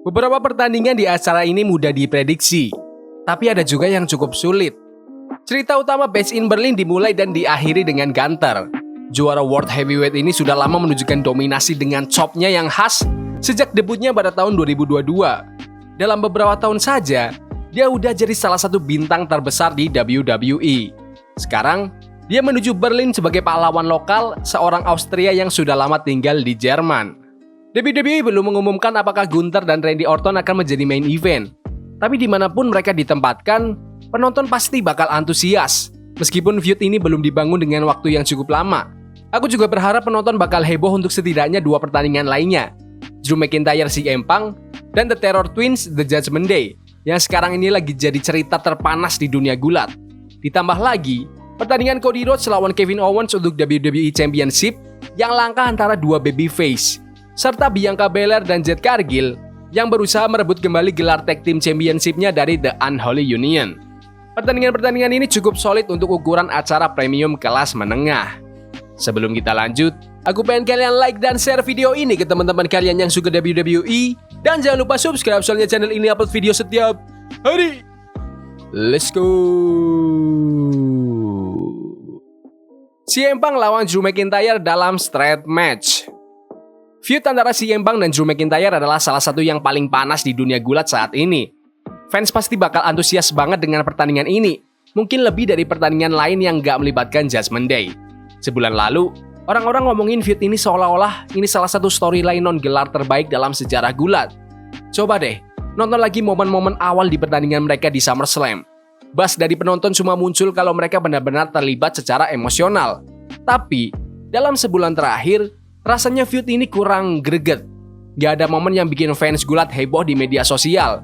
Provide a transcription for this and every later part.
Beberapa pertandingan di acara ini mudah diprediksi, tapi ada juga yang cukup sulit. Cerita utama Bash in Berlin dimulai dan diakhiri dengan Gunther. Juara World Heavyweight ini sudah lama menunjukkan dominasi dengan chopnya yang khas sejak debutnya pada tahun 2022. Dalam beberapa tahun saja, dia udah jadi salah satu bintang terbesar di WWE. Sekarang, dia menuju Berlin sebagai pahlawan lokal seorang Austria yang sudah lama tinggal di Jerman. WWE belum mengumumkan apakah Gunther dan Randy Orton akan menjadi main event. Tapi dimanapun mereka ditempatkan, penonton pasti bakal antusias. Meskipun feud ini belum dibangun dengan waktu yang cukup lama. Aku juga berharap penonton bakal heboh untuk setidaknya 2 pertandingan lainnya. Drew McIntyre CM Punk dan The Terror Twins The Judgment Day, yang sekarang ini lagi jadi cerita terpanas di dunia gulat. Ditambah lagi, pertandingan Cody Rhodes lawan Kevin Owens untuk WWE Championship yang langka antara 2 babyface, serta Bianca Belair dan Jade Cargill yang berusaha merebut kembali gelar Tag Team Championship-nya dari The Unholy Union. Pertandingan-pertandingan ini cukup solid untuk ukuran acara premium kelas menengah. Sebelum kita lanjut, aku pengen kalian like dan share video ini ke teman-teman kalian yang suka WWE, dan jangan lupa subscribe soalnya channel ini upload video setiap hari. Let's go. CM Punk lawan Drew McIntyre dalam street match. Feud antara CM Punk dan Drew McIntyre adalah salah satu yang paling panas di dunia gulat saat ini. Fans pasti bakal antusias banget dengan pertandingan ini, mungkin lebih dari pertandingan lain yang gak melibatkan Judgment Day. Sebulan lalu, orang-orang ngomongin feud ini seolah-olah ini salah satu storyline non-gelar terbaik dalam sejarah gulat. Coba deh, nonton lagi momen-momen awal di pertandingan mereka di SummerSlam. Buzz dari penonton cuma muncul kalau mereka benar-benar terlibat secara emosional. Tapi, dalam sebulan terakhir, rasanya feud ini kurang greget. Gak ada momen yang bikin fans gulat heboh di media sosial.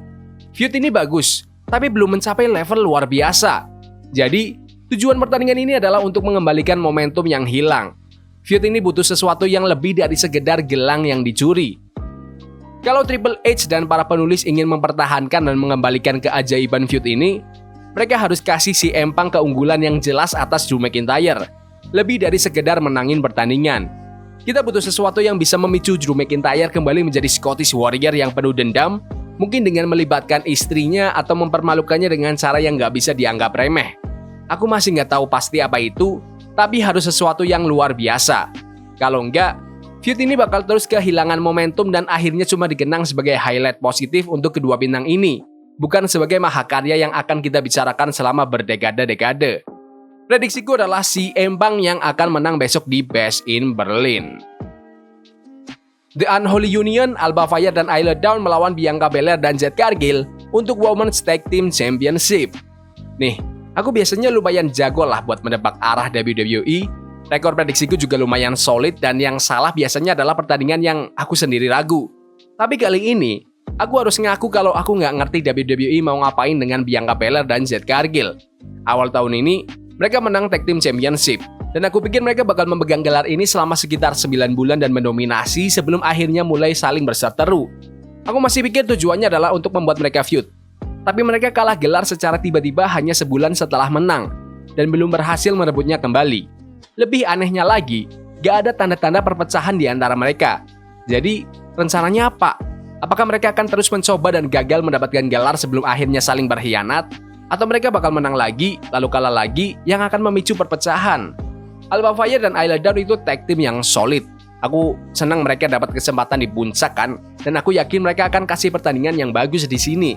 Feud ini bagus, tapi belum mencapai level luar biasa. Jadi, tujuan pertandingan ini adalah untuk mengembalikan momentum yang hilang. Feud ini butuh sesuatu yang lebih dari sekedar gelang yang dicuri. Kalau Triple H dan para penulis ingin mempertahankan dan mengembalikan keajaiban feud ini, mereka harus kasih CM Punk keunggulan yang jelas atas Drew McIntyre, lebih dari sekedar menangin pertandingan. Kita butuh sesuatu yang bisa memicu Drew McIntyre kembali menjadi Scottish Warrior yang penuh dendam, mungkin dengan melibatkan istrinya atau mempermalukannya dengan cara yang gak bisa dianggap remeh. Aku masih gak tahu pasti apa itu, tapi harus sesuatu yang luar biasa. Kalau enggak, feud ini bakal terus kehilangan momentum dan akhirnya cuma dikenang sebagai highlight positif untuk kedua bintang ini, bukan sebagai mahakarya yang akan kita bicarakan selama berdekade-dekade. Prediksiku adalah CM Punk yang akan menang besok di Bash in Berlin. The Unholy Union, Alba Fire dan Isla Dawn melawan Bianca Belair dan Jade Cargill untuk Women's Tag Team Championship. Nih, aku biasanya lumayan jago lah buat menebak arah WWE. Rekor prediksiku juga lumayan solid dan yang salah biasanya adalah pertandingan yang aku sendiri ragu. Tapi kali ini, aku harus ngaku kalau aku nggak ngerti WWE mau ngapain dengan Bianca Belair dan Jade Cargill. Awal tahun ini, mereka menang Tag Team Championship, dan aku pikir mereka bakal memegang gelar ini selama sekitar 9 bulan dan mendominasi sebelum akhirnya mulai saling berseteru. Aku masih pikir tujuannya adalah untuk membuat mereka feud. Tapi mereka kalah gelar secara tiba-tiba hanya sebulan setelah menang, dan belum berhasil merebutnya kembali. Lebih anehnya lagi, gak ada tanda-tanda perpecahan di antara mereka. Jadi, rencananya apa? Apakah mereka akan terus mencoba dan gagal mendapatkan gelar sebelum akhirnya saling berkhianat? Atau mereka bakal menang lagi, lalu kalah lagi, yang akan memicu perpecahan? Alba Fire dan Isla Dawn itu tag team yang solid. Aku senang mereka dapat kesempatan di puncak kan, dan aku yakin mereka akan kasih pertandingan yang bagus di sini.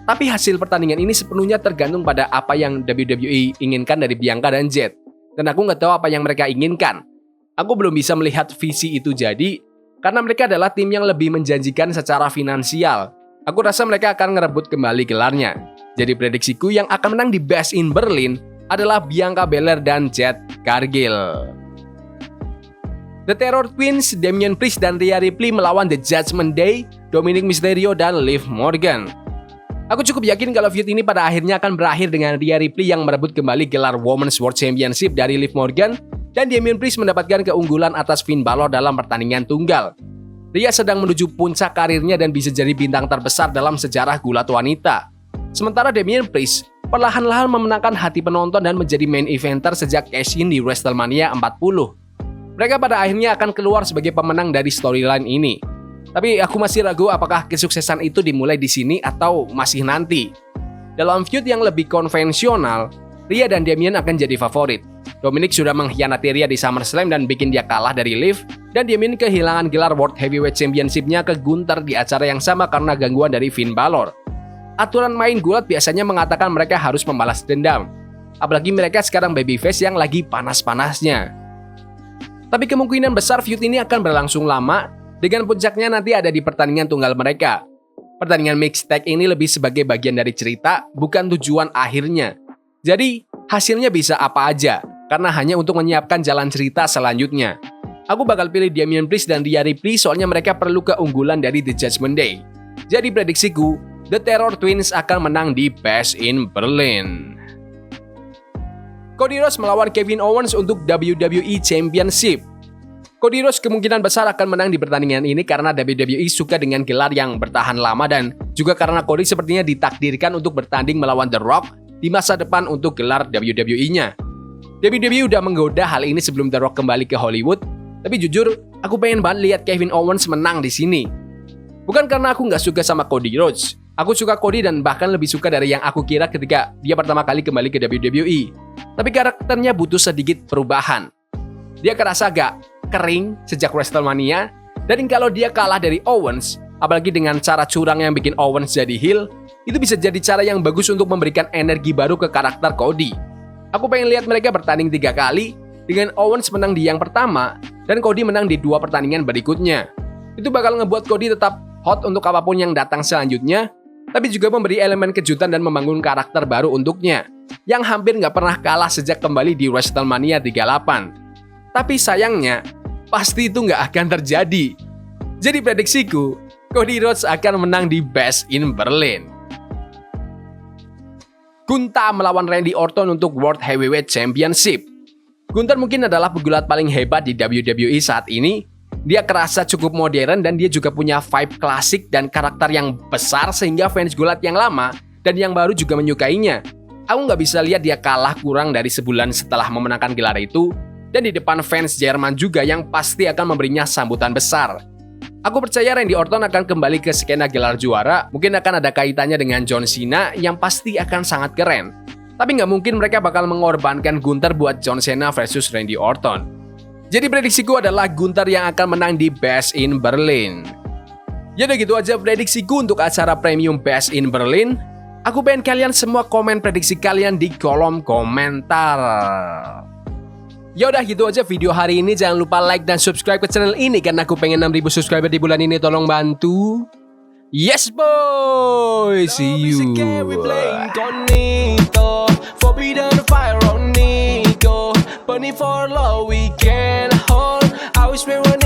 Tapi hasil pertandingan ini sepenuhnya tergantung pada apa yang WWE inginkan dari Bianca dan Jade. Dan aku nggak tahu apa yang mereka inginkan. Aku belum bisa melihat visi itu jadi, karena mereka adalah tim yang lebih menjanjikan secara finansial. Aku rasa mereka akan ngerebut kembali gelarnya. Jadi prediksiku yang akan menang di Bash in Berlin adalah Bianca Belair dan Jade Cargill. The Terror Twins, Damian Priest dan Rhea Ripley melawan The Judgment Day, Dominic Mysterio dan Liv Morgan. Aku cukup yakin kalau feud ini pada akhirnya akan berakhir dengan Rhea Ripley yang merebut kembali gelar Women's World Championship dari Liv Morgan dan Damian Priest mendapatkan keunggulan atas Finn Balor dalam pertandingan tunggal. Rhea sedang menuju puncak karirnya dan bisa jadi bintang terbesar dalam sejarah gulat wanita. Sementara Damian Priest perlahan-lahan memenangkan hati penonton dan menjadi main eventer sejak cash-in di WrestleMania 40. Mereka pada akhirnya akan keluar sebagai pemenang dari storyline ini. Tapi aku masih ragu apakah kesuksesan itu dimulai di sini atau masih nanti. Dalam feud yang lebih konvensional, Rhea dan Damian akan jadi favorit. Dominic sudah mengkhianati Rhea di SummerSlam dan bikin dia kalah dari Liv, dan Damian kehilangan gelar World Heavyweight Championship-nya ke Gunther di acara yang sama karena gangguan dari Finn Balor. Aturan main gulat biasanya mengatakan mereka harus membalas dendam. Apalagi mereka sekarang babyface yang lagi panas-panasnya. Tapi kemungkinan besar feud ini akan berlangsung lama, dengan puncaknya nanti ada di pertandingan tunggal mereka. Pertandingan mixed tag ini lebih sebagai bagian dari cerita, bukan tujuan akhirnya. Jadi, hasilnya bisa apa aja, karena hanya untuk menyiapkan jalan cerita selanjutnya. Aku bakal pilih Damian Priest dan Rhea Ripley soalnya mereka perlu keunggulan dari The Judgment Day. Jadi prediksiku, The Terror Twins akan menang di Bash in Berlin. Cody Rhodes melawan Kevin Owens untuk WWE Championship. Cody Rhodes kemungkinan besar akan menang di pertandingan ini karena WWE suka dengan gelar yang bertahan lama dan juga karena Cody sepertinya ditakdirkan untuk bertanding melawan The Rock di masa depan untuk gelar WWE-nya. WWE udah menggoda hal ini sebelum The Rock kembali ke Hollywood, tapi jujur, aku pengen banget lihat Kevin Owens menang di sini. Bukan karena aku nggak suka sama Cody Rhodes, aku suka Cody dan bahkan lebih suka dari yang aku kira ketika dia pertama kali kembali ke WWE. Tapi karakternya butuh sedikit perubahan. Dia kerasa agak kering sejak WrestleMania, dan kalau dia kalah dari Owens, apalagi dengan cara curang yang bikin Owens jadi heel, itu bisa jadi cara yang bagus untuk memberikan energi baru ke karakter Cody. Aku pengen lihat mereka bertanding 3 kali, dengan Owens menang di yang pertama, dan Cody menang di 2 pertandingan berikutnya. Itu bakal ngebuat Cody tetap hot untuk apapun yang datang selanjutnya, tapi juga memberi elemen kejutan dan membangun karakter baru untuknya, yang hampir nggak pernah kalah sejak kembali di WrestleMania 38. Tapi sayangnya, pasti itu nggak akan terjadi. Jadi prediksiku, Cody Rhodes akan menang di Bash in Berlin. Gunther melawan Randy Orton untuk World Heavyweight Championship. Gunther mungkin adalah pegulat paling hebat di WWE saat ini. Dia kerasa cukup modern dan dia juga punya vibe klasik dan karakter yang besar sehingga fans gulat yang lama dan yang baru juga menyukainya. Aku nggak bisa lihat dia kalah kurang dari sebulan setelah memenangkan gelar itu, dan di depan fans Jerman juga yang pasti akan memberinya sambutan besar. Aku percaya Randy Orton akan kembali ke skena gelar juara, mungkin akan ada kaitannya dengan John Cena yang pasti akan sangat keren. Tapi nggak mungkin mereka bakal mengorbankan Gunther buat John Cena versus Randy Orton. Jadi prediksiku adalah Gunther yang akan menang di Bash in Berlin. Jadi gitu aja prediksiku untuk acara premium Bash in Berlin. Aku pengen kalian semua komen prediksi kalian di kolom komentar. Ya udah gitu aja video hari ini. Jangan lupa like dan subscribe ke channel ini karena aku pengen 6.000 subscriber di bulan ini. Tolong bantu. Yes boy, see you. Forbidden fire on Nico, burning for love we can hold. I wish we were